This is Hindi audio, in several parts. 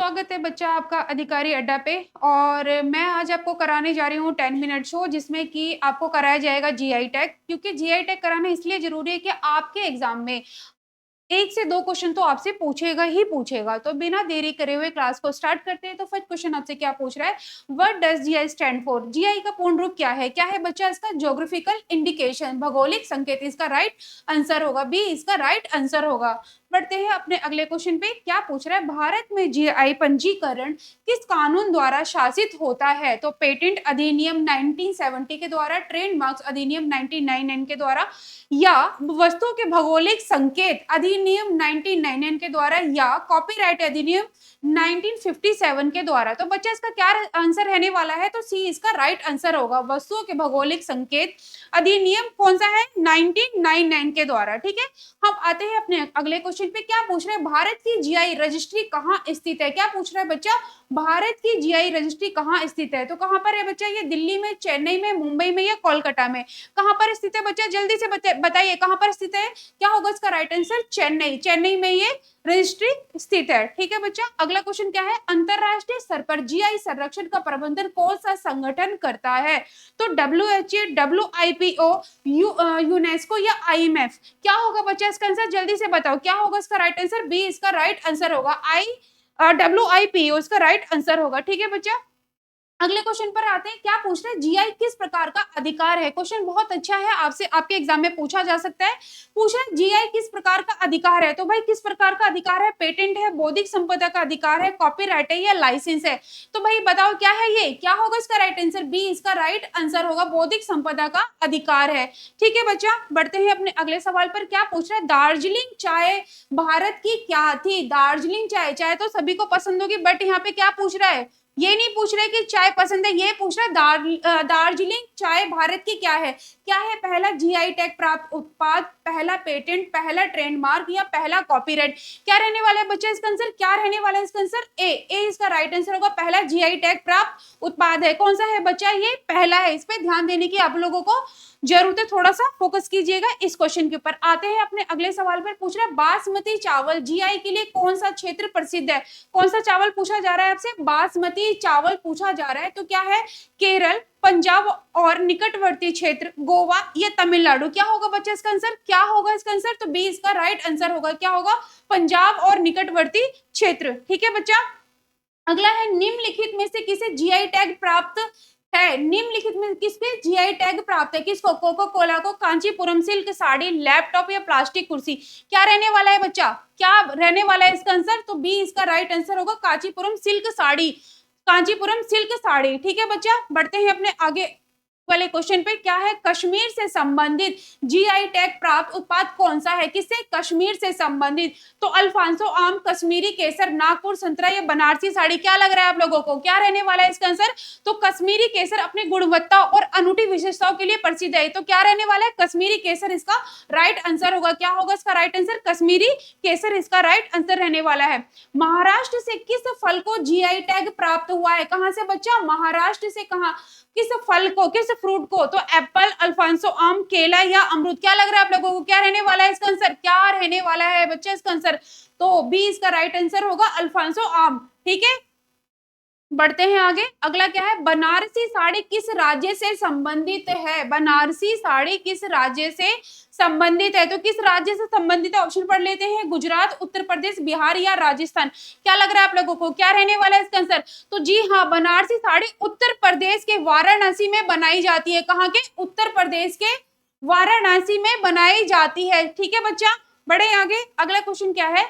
स्वागत है बच्चा आपका अधिकारी अड्डा पे। और मैं आज आपको कराने जा रही हूँ 10 मिनट शो, जिसमें कि आपको कराया जाएगा जीआई टैग। क्योंकि जीआई टैग कराना इसलिए जरूरी है कि आपके एग्जाम में 1 से 2 क्वेश्चन तो आपसे पूछेगा ही पूछेगा। तो बिना देरी करे हुए क्लास को स्टार्ट करते हैं। तो फर्स्ट क्वेश्चन आपसे क्या पूछ रहा है, what does GI stand for? GI का पूर्ण रूप क्या है? क्या है बच्चा इसका? ज्योग्राफिकल इंडिकेशन, भौगोलिक संकेत इसका राइट आंसर होगा। बी इसका राइट आंसर होगा। बढ़ते हैं अपने अगले क्वेश्चन पे। क्या पूछ रहा है, भारत में जीआई पंजीकरण किस कानून द्वारा शासित होता है? तो पेटेंट अधिनियम 1970 के द्वारा, ट्रेडमार्क अधिनियम 1999 के द्वारा, या वस्तुओं के भौगोलिक संकेत अधिनियम 1999 के द्वारा, या कॉपीराइट अधिनियम 1957 के द्वारा। तो बच्चा इसका क्या आंसर रहने वाला है? तो सी इसका राइट आंसर होगा। वस्तुओं के भौगोलिक संकेत अधिनियम कौन सा है? 1999 के द्वारा। ठीक है, हम आते हैं अपने अगले क्वेश्चन पे। क्या पूछ रहे हैं, भारत की जीआई रजिस्ट्री कहाँ स्थित है? क्या पूछ रहा है बच्चा, भारत की जीआई रजिस्ट्री कहाँ स्थित है? तो कहाँ पर है बच्चा? ये दिल्ली में, चेन्नई में, मुंबई में, या कोलकाता में? कहाँ पर स्थित है बच्चा? जल्दी से बताइए कहाँ पर स्थित है। क्या होगा इसका राइट आंसर? चेन्नई। चेन्नई में ये रजिस्ट्री स्थित है। ठीक है बच्चा, अगला क्वेश्चन क्या है, अंतरराष्ट्रीय स्तर पर जीआई संरक्षण का प्रबंधन कौन सा संगठन करता है? तो डब्ल्यूएचओ, डब्ल्यूआईपीओ, यूनेस्को, या आईएमएफ? क्या होगा बच्चा इसका आंसर? जल्दी से बताओ क्या होगा इसका राइट आंसर? बी इसका राइट आंसर होगा। डब्ल्यूआईपीओ इसका राइट आंसर होगा। ठीक है बच्चा, अगले क्वेश्चन पर आते हैं। क्या पूछ रहे हैं, जीआई किस प्रकार का अधिकार है? क्वेश्चन बहुत अच्छा है, आपसे आपके एग्जाम में पूछा जा सकता है। पूछ रहे हैं जीआई किस प्रकार का अधिकार है? तो भाई किस प्रकार का अधिकार है? पेटेंट है, बौद्धिक संपदा का अधिकार है, कॉपीराइट है, या लाइसेंस है? तो भाई बताओ क्या है ये, क्या होगा इसका राइट आंसर? बी इसका राइट आंसर होगा, बौद्धिक संपदा का अधिकार है। ठीक है बच्चा, बढ़ते हैं अपने अगले सवाल पर। क्या पूछ रहे हैं, दार्जिलिंग चाय भारत की क्या थी? दार्जिलिंग चाय, चाय तो सभी को पसंद होगी, बट यहाँ पे क्या पूछ रहा है, ये नहीं पूछ रहे कि चाय पसंद है, ये पूछ रहा है दार्जिलिंग चाय भारत की क्या है? क्या है? पहला जीआई टैग प्राप्त उत्पाद, पहला पेटेंट, पहला ट्रेडमार्क, या पहला कॉपीराइट? क्या रहने वाला है बच्चा इसका आंसर? क्या रहने वाला है इसका आंसर? ए इसका राइट आंसर होगा। पहला जीआई टैग प्राप्त उत्पाद है, कौन सा है बच्चा? ये पहला है। इस पे ध्यान देने की आप लोगों को जरूरत है, थोड़ा सा फोकस कीजिएगा इस क्वेश्चन के ऊपर। आते हैं अपने अगले सवाल पर। पूछ रहा है, बासमती चावल जीआई के लिए कौन सा क्षेत्र प्रसिद्ध है? कौन सा चावल पूछा जा रहा है आपसे? बासमती चावल पूछा जा रहा है। तो क्या है? केरल, पंजाब और निकटवर्ती क्षेत्र, गोवा, या तमिलनाडु? क्या होगा बच्चा इसका आंसर? क्या होगा इसका आंसर? तो बी इसका राइट आंसर होगा। क्या होगा? पंजाब और निकटवर्ती क्षेत्र। ठीक है बच्चा, अगला है, निम्नलिखित में से किसे जीआई टैग प्राप्त है? निम्नलिखित में किसके जीआई टैग प्राप्त है? किसको? कोको कोला को, कांचीपुरम सिल्क साड़ी, लैपटॉप, या प्लास्टिक कुर्सी? क्या रहने वाला है बच्चा? क्या रहने वाला है इसका आंसर? तो बी इसका राइट आंसर होगा, कांचीपुरम सिल्क साड़ी। कांचीपुरम सिल्क साड़ी। ठीक है बच्चा, बढ़ते हैं अपने आगे वाले क्वेश्चन पे। क्या है, कश्मीर से संबंधित जीआई टैग प्राप्त उत्पाद कौन सा है? किससे? कश्मीर से संबंधित। तो अल्फांसो आम, कश्मीरी केसर, नागपुर संतरा, या बनारसी साड़ी? क्या लग रहा है आप लोगों को, क्या रहने वाला है इसका आंसर? तो कश्मीरी केसर अपनी गुणवत्ता और अनूठी विशेषताओं के लिए प्रसिद्ध है। तो क्या रहने वाला है? कश्मीरी केसर इसका राइट आंसर होगा। क्या होगा इसका राइट आंसर? कश्मीरी केसर इसका राइट आंसर रहने वाला है। महाराष्ट्र से किस फल को जीआई टैग प्राप्त हुआ है? कहां से बच्चा? महाराष्ट्र से कहां, किस फल को, किस फ्रूट को? तो एप्पल, अल्फांसो आम, केला, या अमरूद? क्या लग रहा है आप लोगों को, क्या रहने वाला है इसका आंसर? क्या रहने वाला है बच्चा इसका आंसर? तो बी इसका राइट आंसर होगा, अल्फांसो आम। ठीक है, बढ़ते हैं आगे। अगला क्या है, बनारसी साड़ी किस राज्य से संबंधित है? बनारसी साड़ी किस राज्य से संबंधित है? तो किस राज्य से संबंधित है? ऑप्शन पढ़ लेते हैं, गुजरात, उत्तर प्रदेश, बिहार, या राजस्थान? क्या लग रहा है आप लोगों को, क्या रहने वाला है इसका आंसर? तो जी हाँ, बनारसी साड़ी उत्तर प्रदेश के वाराणसी में बनाई जाती है। कहाँ के? उत्तर प्रदेश के वाराणसी में बनाई जाती है। ठीक है बच्चा, बढ़े आगे। अगला क्वेश्चन क्या है,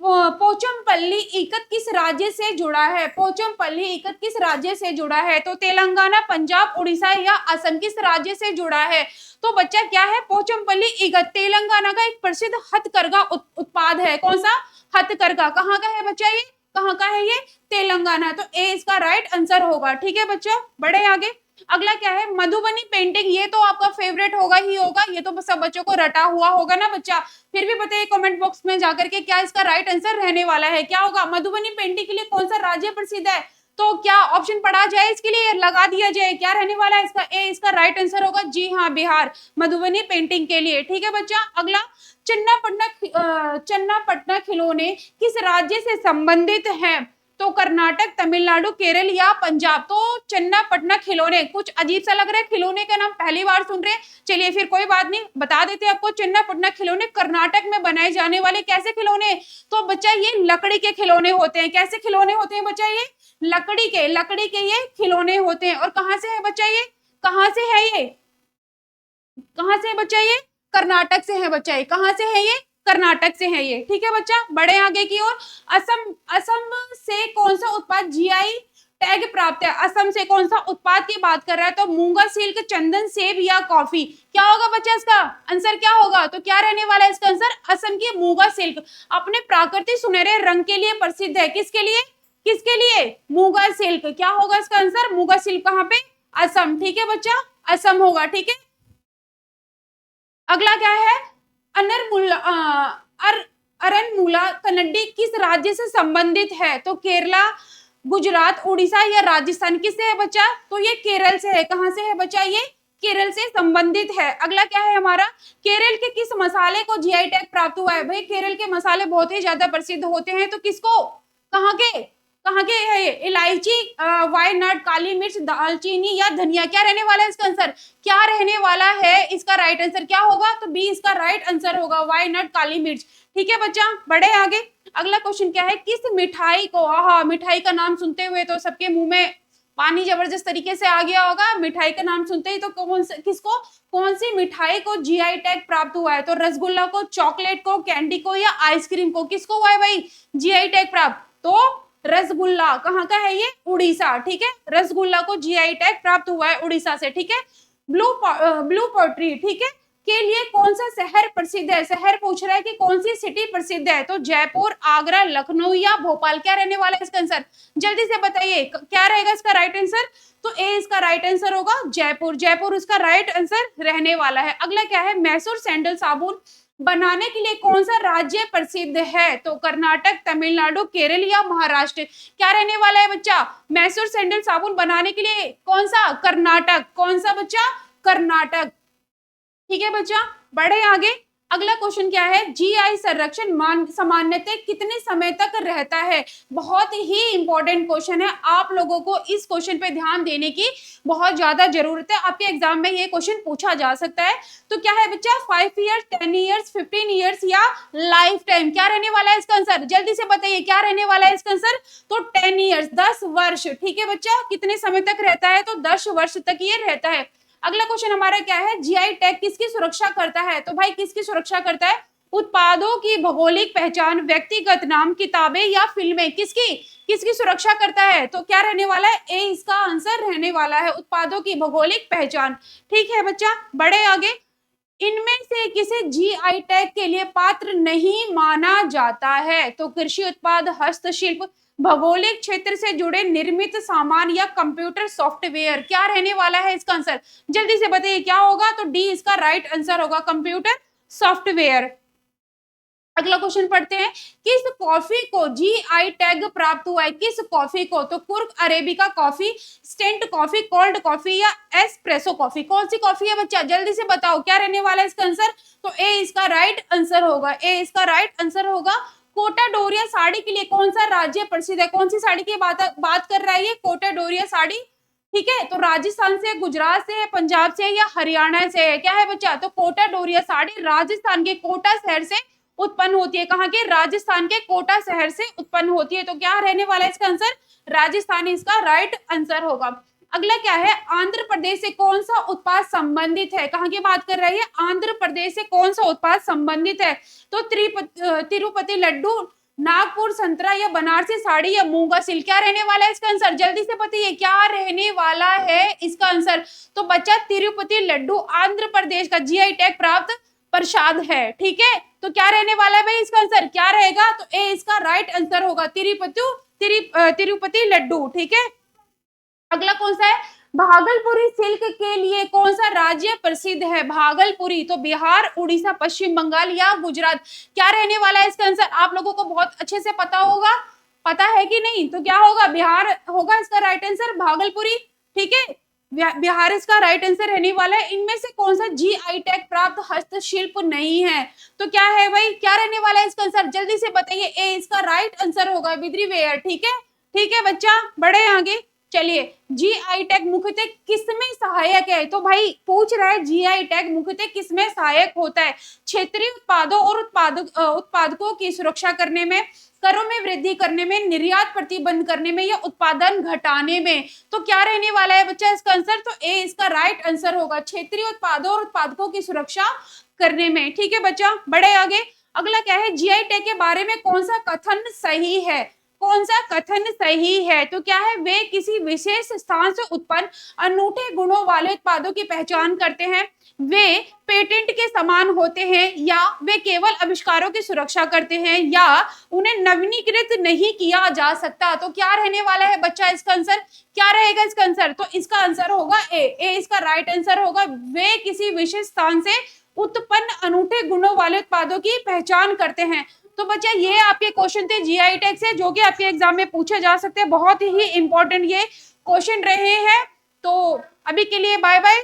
पोचमपल्ली इकत किस राज्य से जुड़ा है? पोचमपल्ली इकत किस राज्य से जुड़ा है? तो तेलंगाना, पंजाब, उड़ीसा, या असम? किस राज्य से जुड़ा है? तो बच्चा क्या है, पोचमपल्ली इकत तेलंगाना का एक प्रसिद्ध हथकरघा उत्पाद है। कौन सा? हथकरघा। कहाँ का है बच्चा ये? कहाँ का है ये? तेलंगाना। तो ए इसका राइट आंसर होगा। ठीक है बच्चा, बढ़े आगे। अगला क्या है, मधुबनी पेंटिंग। ये तो आपका फेवरेट होगा ही होगा, ये तो सब बच्चों को रटा हुआ होगा ना बच्चा। फिर भी बताइए कमेंट बॉक्स में जाकर के क्या इसका राइट आंसर रहने वाला है। क्या होगा, मधुबनी पेंटिंग के लिए कौन सा राज्य प्रसिद्ध है? तो क्या ऑप्शन पढ़ा जाए इसके लिए, लगा दिया जाए? क्या रहने वाला है इसका? ए इसका राइट आंसर होगा। जी हाँ, बिहार, मधुबनी पेंटिंग के लिए। ठीक है बच्चा, अगला, चन्नापटना खिलौने किस राज्य से संबंधित हैं? तो कर्नाटक, तमिलनाडु, केरल या पंजाब। तो चन्ना पटना खिलौने, कुछ अजीब सा लग रहा है, खिलौने का नाम पहली बार सुन रहे हैं। चलिए फिर कोई बात नहीं, बता देते हैं आपको। चन्ना पटना खिलौने कर्नाटक में बनाए जाने वाले कैसे खिलौने? तो बच्चा ये लकड़ी के खिलौने होते हैं। कैसे खिलौने होते हैं बच्चा? ये लकड़ी के ये खिलौने होते हैं। और कहाँ से है बच्चा ये? कहाँ से है ये? कहाँ से है बच्चा ये? कर्नाटक से है बच्चा ये। कहाँ से है ये? कर्नाटक से है ये। ठीक है बच्चा, बड़े आगे की ओर। असम, असम से कौन सा उत्पाद जीआई टैग प्राप्त है? असम से कौन सा उत्पाद की बात कर रहा है? तो मूंगा सिल्क, चंदन, सेब या कॉफी। क्या होगा बच्चा इसका आंसर? क्या होगा? तो क्या रहने वाला है इसका आंसर? असम की मूंगा सिल्क अपने प्राकृतिक सुनहरे रंग के लिए प्रसिद्ध है। किसके लिए? किसके लिए? मूंगा सिल्क। क्या होगा इसका आंसर? मूंगा सिल्क कहाँ पे? असम। ठीक है बच्चा, असम होगा। ठीक है, अगला क्या है? अनरमुला, अरनमुला कन्नडी किस राज्य से संबंधित है? तो केरला, गुजरात, उड़ीसा या राजस्थान। किससे है बच्चा? तो ये केरल से है। कहां से है बच्चा? ये केरल से संबंधित है। अगला क्या है हमारा? केरल के किस मसाले को जीआई टैग प्राप्त हुआ है? भाई केरल के मसाले बहुत ही ज्यादा प्रसिद्ध होते हैं, तो किसको? कहाँ के? कहाँ के है ये? इलायची, वायनाड, काली मिर्च, दालचीनी या धनिया। क्या रहने वाला है इसका आंसर? क्या रहने वाला है इसका राइट आंसर? क्या होगा? तो बी इसका राइट आंसर होगा, वायनाड, काली मिर्च। ठीक है बच्चा, बढ़े आगे। अगला क्वेश्चन क्या है? किस मिठाई को, आहा मिठाई का नाम सुनते हुए तो सबके मुंह में पानी जबरदस्त तरीके से आ गया होगा। मिठाई का नाम सुनते ही तो किसको, कौन सी मिठाई को जीआई टैग प्राप्त हुआ है? तो रसगुल्ला को, चॉकलेट को, कैंडी को या आइसक्रीम को। किसको हुआ है भाई जीआई टैग प्राप्त? तो रसगुल्ला। कहाँ का है ये? उड़ीसा। ठीक है, रसगुल्ला को जीआई टैग प्राप्त हुआ है उड़ीसा से। ठीक है, ब्लू पोट्री, ठीक है, के लिए कौन सा शहर प्रसिद्ध है? शहर पूछ रहा है कि कौन सी सिटी प्रसिद्ध है? तो जयपुर, आगरा, लखनऊ या भोपाल। क्या रहने वाला है इसका आंसर? जल्दी से बताइए क्या रहेगा इसका राइट आंसर? तो ए इसका राइट आंसर होगा, जयपुर। जयपुर उसका राइट आंसर रहने वाला है। अगला क्या है? मैसूर सैंडल साबुन बनाने के लिए कौन सा राज्य प्रसिद्ध है? तो कर्नाटक, तमिलनाडु, केरल या महाराष्ट्र। क्या रहने वाला है बच्चा? मैसूर सैंडल साबुन बनाने के लिए कौन सा? कर्नाटक। कौन सा बच्चा? कर्नाटक। ठीक है बच्चा, बढ़े आगे। अगला क्वेश्चन क्या है? जीआई संरक्षण सामान्यतः कितने समय तक रहता है? बहुत ही इंपॉर्टेंट क्वेश्चन है। आप लोगों को इस क्वेश्चन पे ध्यान देने की बहुत ज्यादा जरूरत है। आपके एग्जाम में ये क्वेश्चन पूछा जा सकता है। तो क्या है बच्चा? 5 ईयर्स, 10 ईयर्स, 15 ईयर्स या लाइफ टाइम। क्या रहने वाला है इसका आंसर? जल्दी से बताइए क्या रहने वाला है इसका आंसर? तो 10 ईयर्स, 10 वर्ष। ठीक है बच्चा, कितने समय तक रहता है? तो 10 वर्ष तक ये रहता है। अगला क्वेश्चन हमारा क्या है? जीआई टैग किसकी सुरक्षा करता है? तो भाई किसकी सुरक्षा करता है? उत्पादों की भौगोलिक पहचान, व्यक्तिगत नाम, किताबें या फिल्में। किसकी किसकी सुरक्षा करता है? तो क्या रहने वाला है? ए इसका आंसर रहने वाला है, उत्पादों की भौगोलिक पहचान। ठीक है बच्चा, बढ़े आगे। इनमें से किसे जीआई टैग के लिए पात्र नहीं माना जाता है? तो कृषि उत्पाद, हस्तशिल्प, भौगोलिक क्षेत्र से जुड़े निर्मित सामान या कंप्यूटर सॉफ्टवेयर। क्या रहने वाला है इसका आंसर? जल्दी से बताइए क्या होगा? तो डी इसका राइट आंसर होगा, कंप्यूटर सॉफ्टवेयर। अगला क्वेश्चन पढ़ते हैं। किस कॉफी को जीआई टैग प्राप्त हुआ है? किस कॉफी को? तो कुर्क arabica coffee, instant coffee, cold coffee या एस्प्रेसो कॉफी। कौन सी कॉफी है बच्चा? जल्दी से बताओ क्या रहने वाला है इसका आंसर? तो ए इसका राइट आंसर होगा, ए इसका राइट आंसर होगा। कोटा डोरिया साड़ी के लिए कौन सा राज्य प्रसिद्ध है? कौन सी साड़ी की बात कर रहा है ये? कोटा डोरिया साड़ी। ठीक है, तो राजस्थान से, गुजरात से, पंजाब से या हरियाणा से है? क्या है बच्चा? तो कोटा डोरिया साड़ी राजस्थान के कोटा शहर से उत्पन्न होती है। कहाँ के? राजस्थान के कोटा शहर से उत्पन्न होती है। तो क्या रहने वाला है इसका आंसर? राजस्थान इसका राइट आंसर होगा। अगला क्या है? आंध्र प्रदेश से कौन सा उत्पाद संबंधित है? कहाँ की बात कर रही है? आंध्र प्रदेश से कौन सा उत्पाद संबंधित है? तो तिरुपति लड्डू, नागपुर संतरा या बनारसी साड़ी या मूंगा सिल्क। क्या रहने वाला है इसका आंसर? जल्दी से बताइए क्या रहने वाला है इसका आंसर? तो बच्चा तिरुपति लड्डू आंध्र प्रदेश का जीआई टैग प्राप्त प्रसाद है। ठीक है, तो क्या रहने वाला है भाई इसका आंसर? क्या रहेगा? तो ए इसका राइट आंसर होगा, तिरुपति लड्डू। ठीक है, अगला कौन सा है? भागलपुरी सिल्क के लिए कौन सा राज्य प्रसिद्ध है? भागलपुरी, तो बिहार, उड़ीसा, पश्चिम बंगाल या गुजरात। क्या रहने वाला है इसका आंसर? आप लोगों को बहुत अच्छे से पता होगा, पता है कि नहीं? तो क्या होगा? बिहार होगा इसका राइट आंसर, भागलपुरी। ठीक है, बिहार इसका राइट आंसर रहने वाला है। इनमें से कौन सा जीआई टैग प्राप्त हस्तशिल्प नहीं है? तो क्या है भाई? क्या रहने वाला है इसका आंसर? जल्दी से बताइए। ए इसका राइट आंसर होगा, बिद्री वेयर। ठीक है, ठीक है बच्चा, बढ़े आगे। चलिए, जीआई टैग मुख्यतः किसमें सहायक है? तो भाई पूछ रहा है जीआई टैग मुख्यतः किसमें सहायक होता है? क्षेत्रीय उत्पादों और उत्पादकों की सुरक्षा करने में, करों में वृद्धि करने में, निर्यात प्रतिबंध करने में या उत्पादन घटाने में। तो क्या रहने वाला है बच्चा इसका आंसर? तो ए इसका राइट आंसर होगा, क्षेत्रीय उत्पादों और उत्पादकों की सुरक्षा करने में। ठीक है बच्चा, बढ़े आगे। अगला क्या है? जीआई टैग के बारे में कौन सा कथन सही है? कौन सा कथन सही है? तो क्या है? वे किसी विशेष स्थान से उत्पन्न अनूठे गुणों वाले उत्पादों की पहचान करते हैं, वे पेटेंट के समान होते हैं, या वे केवल आविष्कारों की सुरक्षा करते हैं, या उन्हें नवीनीकृत नहीं किया जा सकता। तो क्या रहने वाला है बच्चा इसका आंसर? क्या रहेगा इसका आंसर? तो इसका आंसर होगा ए इसका राइट आंसर होगा। वे किसी विशेष स्थान से उत्पन्न अनूठे गुणों वाले उत्पादों की पहचान करते हैं। तो बच्चा ये आपके क्वेश्चन थे जीआई टैग से, जो कि आपके एग्जाम में पूछे जा सकते हैं। बहुत ही इंपॉर्टेंट ये क्वेश्चन रहे हैं। तो अभी के लिए बाय बाय।